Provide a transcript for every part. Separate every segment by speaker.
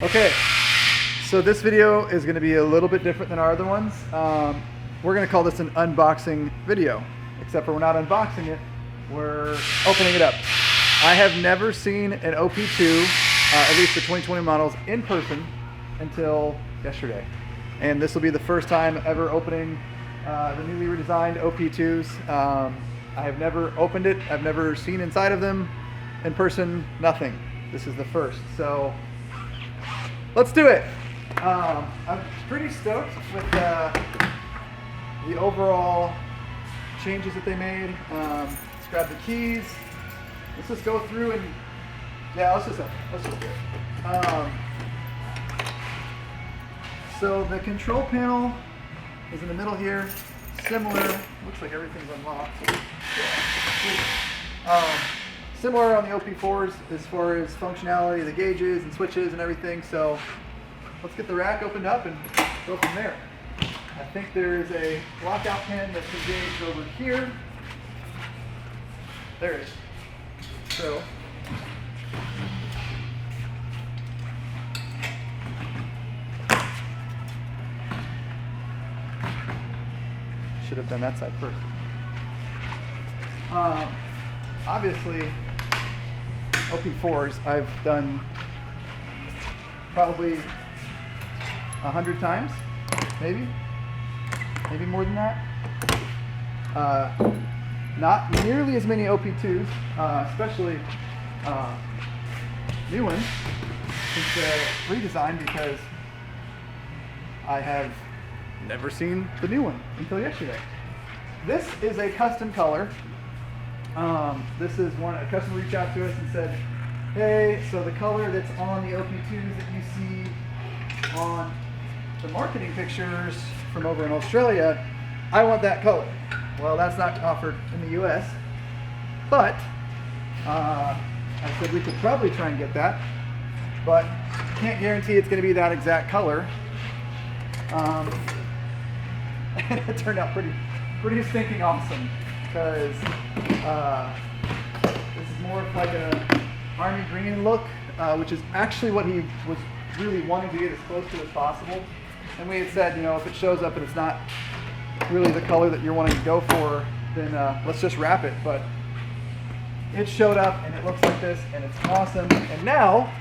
Speaker 1: Okay, so this video is going to be a little bit different than our other ones. We're going to call this an unboxing video, except for we're not unboxing it, we're opening it up. I have never seen an OP2, at least the 2020 models, in person until yesterday. And this will be the first time ever opening the newly redesigned OP2s. I have never opened it, I've never seen inside of them in person, nothing. This is the first, so let's do it. I'm pretty stoked with the overall changes that they made. Let's grab the keys. Let's just go through and let's just do it. So the control panel is in the middle here. Similar. Looks like everything's unlocked. Similar on the OP4s as far as functionality, the gauges and switches and everything. So let's get the rack opened up and go from there. I think there is a lockout pin that's engaged over here. There it is. So should have done that side first. Obviously, OP4s I've done probably 100 times, maybe more than that. Not nearly as many OP2s, especially new ones, since redesigned, because I have never seen the new one until yesterday. This is a custom color. This is one, a customer reached out to us and said, hey, so the color that's on the OP2s that you see on the marketing pictures from over in Australia, I want that color. Well, that's not offered in the US, but I said we could probably try and get that, but can't guarantee it's going to be that exact color. And it turned out pretty stinking awesome, because this is more of like a army green look, which is actually what he was really wanting to get as close to as possible. And we had said, you know, if it shows up and it's not really the color that you're wanting to go for, then let's just wrap it. But it showed up and it looks like this and it's awesome. And now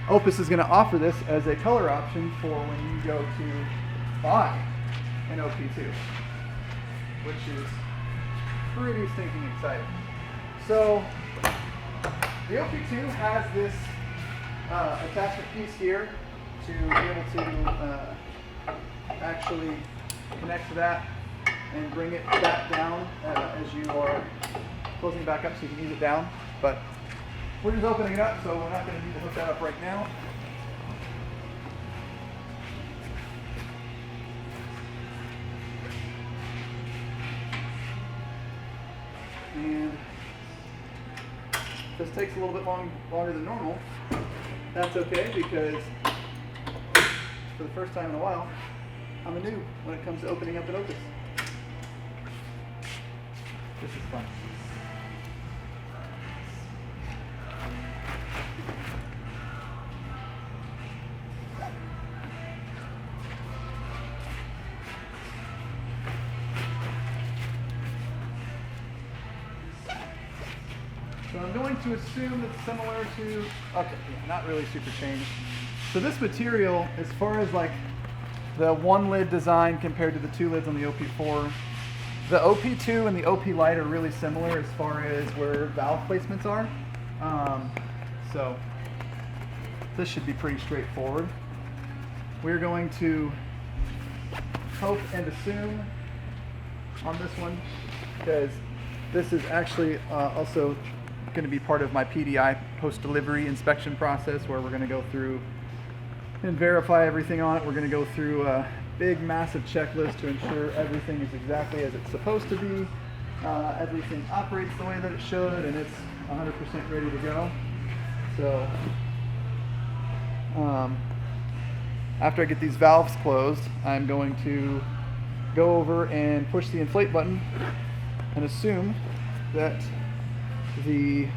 Speaker 1: Opus is going to offer this as a color option for when you go to buy an OP2, which is pretty stinking exciting. So the OP2 has this attachment piece here to be able to actually connect to that and bring it back down as you are closing it back up, so you can ease it down. But we're just opening it up, so we're not going to need to hook that up right now. And this takes a little bit longer than normal. That's okay, because for the first time in a while, I'm a noob when it comes to opening up an Opus. This is fun. So I'm going to assume it's similar to, okay, yeah, not really super changed. So this material, as far as like the one lid design compared to the two lids on the OP4, the OP2 and the OP Lite are really similar as far as where valve placements are. So this should be pretty straightforward. We're going to hope and assume on this one, because this is actually also going to be part of my PDI post-delivery inspection process, where we're going to go through and verify everything on it. We're going to go through a big, massive checklist to ensure everything is exactly as it's supposed to be. Everything operates the way that it should, and it's 100% ready to go. So after I get these valves closed, I'm going to go over and push the inflate button and assume that the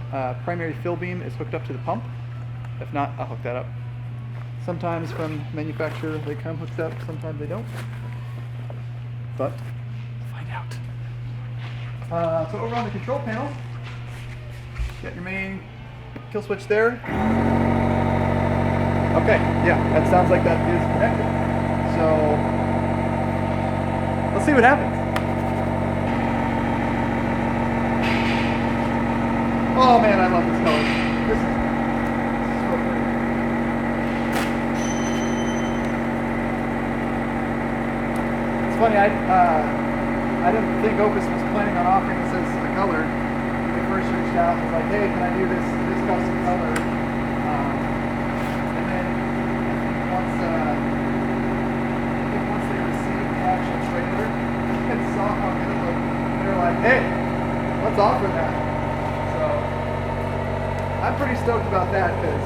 Speaker 1: primary fill beam is hooked up to the pump. If not, I'll hook that up. Sometimes from manufacturer they come hooked up, sometimes they don't. But we'll find out. So over on the control panel, got your main kill switch there. Okay, yeah, that sounds like that is connected. So let's see what happens. Oh man, I love this color. This is so pretty. It's funny, I didn't think Opus was planning on offering this as a color. When they first reached out, it was like, hey, can I do this custom color? And then once they received the actual trailer and saw how good it looked, they were like, hey, let's offer that. So I'm pretty stoked about that because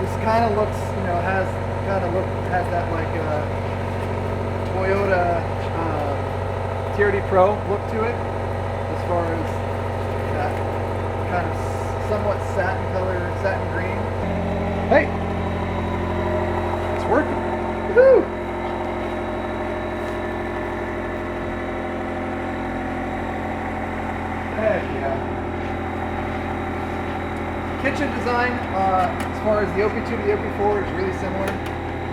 Speaker 1: this kind of looks, you know, has that like Toyota TRD Pro look to it, as far as that kind of somewhat satin color, satin green. Hey, it's working. Woohoo! Heck yeah. Kitchen design, as far as the OP2 to the OP4, is really similar.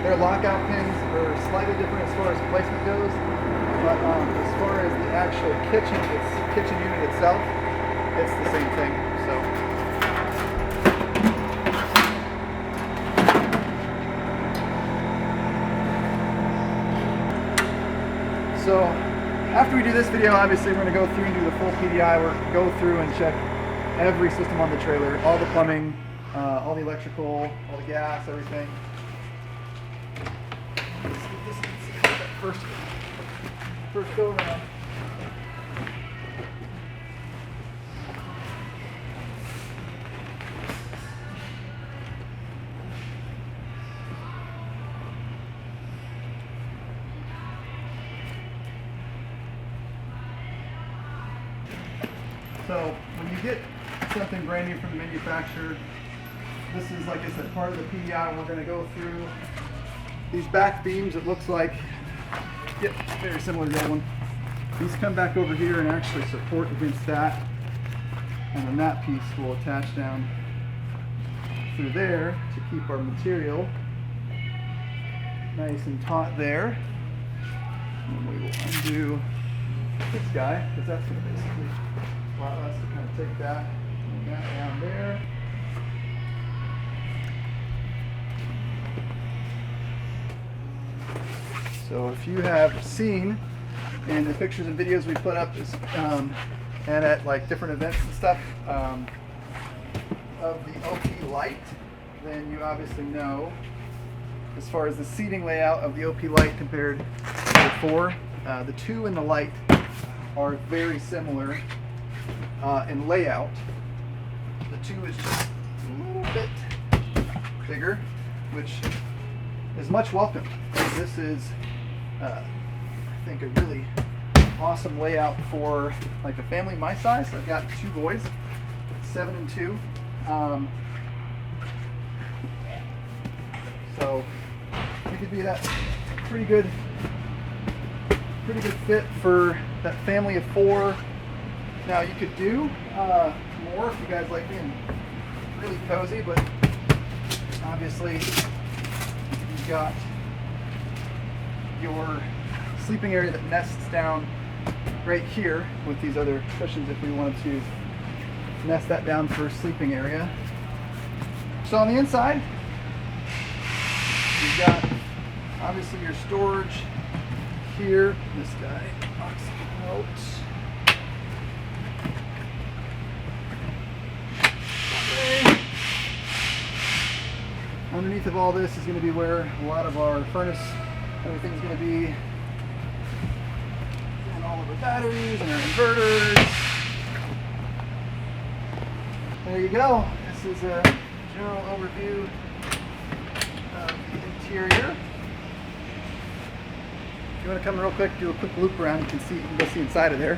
Speaker 1: Their lockout pins are slightly different as far as placement goes, but as far as the actual kitchen unit itself, it's the same thing. So after we do this video, obviously we're going to go through and do the full PDI. We're going to go through and check every system on the trailer, all the plumbing, all the electrical, all the gas, everything. First go around. So when you get something brand new from the manufacturer, this is, like I said, part of the PDI. We're going to go through these back beams. It looks like, yep, very similar to that one. These come back over here and actually support against that, and then that piece will attach down through there to keep our material nice and taut there. And we will undo this guy, because that's going to basically allow us to kind of take that and that down there. So if you have seen in the pictures and videos we put up and at like different events and stuff of the OP light, then you obviously know as far as the seating layout of the OP light compared to the 4, the 2 and the light are very similar in layout. The 2 is just a little bit bigger, which is much welcome. This is I think a really awesome layout for like a family my size. I've got 2 boys, 7 and 2. So it could be that pretty good fit for that family of 4. Now you could do more if you guys like being really cozy, but obviously you've got your sleeping area that nests down right here with these other cushions if we wanted to nest that down for a sleeping area. So on the inside, you've got obviously your storage here. This guy pops out. Okay. Underneath of all this is going to be where a lot of our furnace, everything's going to be, and all of our batteries and our inverters. There you go. This is a general overview of the interior. If you want to come real quick, do a quick loop around, you can go see inside of there.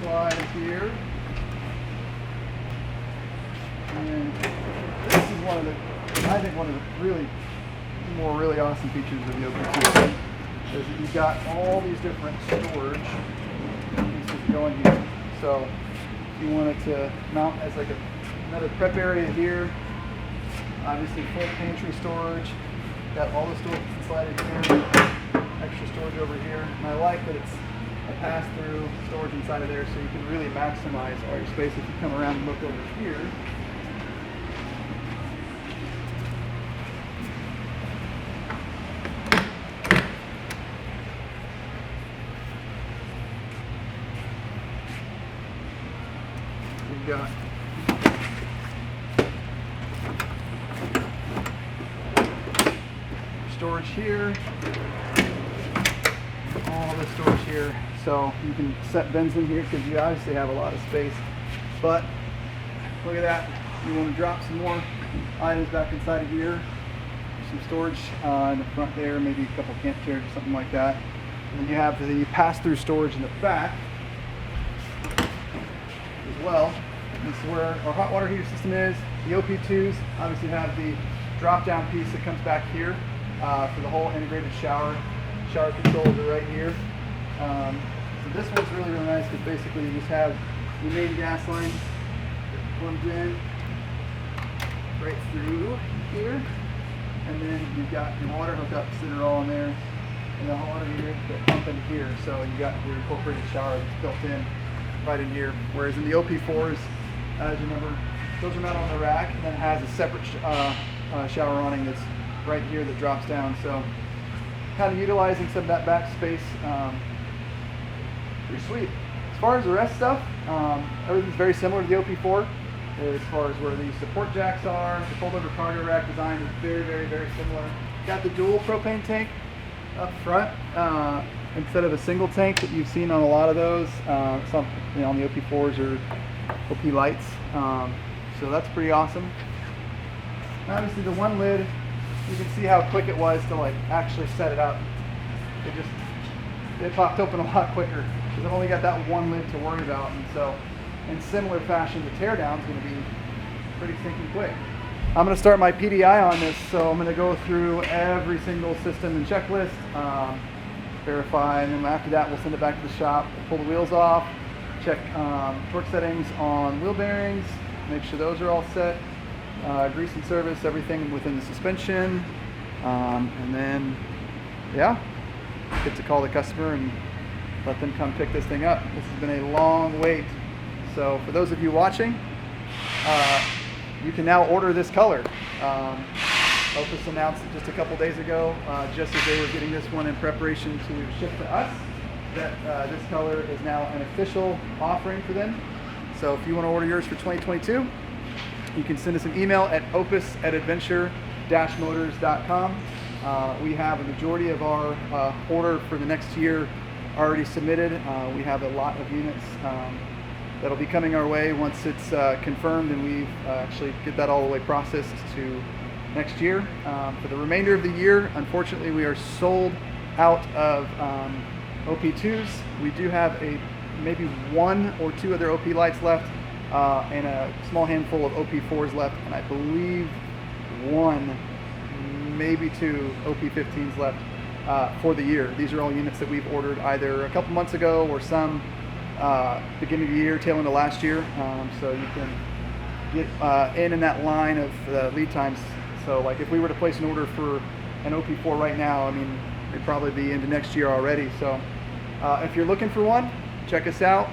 Speaker 1: slide here. And this is one of the, I think one of the really awesome features of the OP2 is that you've got all these different storage pieces going here. So if you wanted to mount as like another prep area here, obviously full pantry storage, got all the storage slided here, extra storage over here. And I like that it's a pass-through storage inside of there, so you can really maximize all your space. If you come around and look over here, we've got storage here, all the storage here, so you can set bins in here because you obviously have a lot of space. But look at that, you want to drop some more items back inside of here, some storage in the front there, maybe a couple camp chairs or something like that. And then you have the pass-through storage in the back as well. This is where our hot water heater system is. The OP2s obviously have the drop-down piece that comes back here for the whole integrated shower controls are right here. So this one's really nice because basically you just have the main gas line that plugs in right through here, and then you've got your water hookups that are all in there, and the hot water heater that pump in here. So you got your incorporated shower that's built in right in here. Whereas in the OP4s, as you remember, those are not on the rack, and then it has a separate shower awning that's right here that drops down. So kind of utilizing some of that back space, pretty sweet. As far as the rest stuff, everything's very similar to the OP4. As far as where the support jacks are, the fold-over cargo rack design is very similar. Got the dual propane tank up front instead of a single tank that you've seen on a lot of those, some on the OP4s or OP lights. So that's pretty awesome. Obviously the one lid, you can see how quick it was to like actually set it up. It popped open a lot quicker because I've only got that one lid to worry about, and so in similar fashion the teardown is going to be pretty stinking quick. I'm going to start my PDI on this, so I'm going to go through every single system and checklist, verify, and then after that we'll send it back to the shop, pull the wheels off, check torque settings on wheel bearings, make sure those are all set, grease and service everything within the suspension, and then yeah, get to call the customer and let them come pick this thing up. This has been a long wait, so for those of you watching, you can now order this color. Opus announced it just a couple days ago, just as they were getting this one in preparation to ship to us, that this color is now an official offering for them. So if you want to order yours for 2022, you can send us an email at opus@adventure-motors.com. We have a majority of our order for the next year already submitted. We have a lot of units that'll be coming our way once it's confirmed, and we actually get that all the way processed to next year. For the remainder of the year, unfortunately, we are sold out of OP2s. We do have maybe one or two other OP lights left, and a small handful of OP4s left, and I believe one, maybe two OP15s left for the year. These are all units that we've ordered either a couple months ago or some beginning of the year, tail end of last year, so you can get in that line of lead times. So like if we were to place an order for an OP4 right now, I mean, it'd probably be into next year already. So if you're looking for one, check us out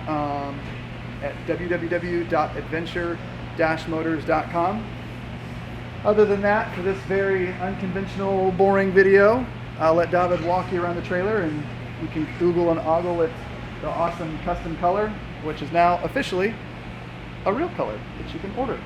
Speaker 1: at www.adventure-motors.com. Other than that, for this very unconventional, boring video, I'll let David walk you around the trailer and you can Google and ogle at the awesome custom color, which is now officially a real color that you can order.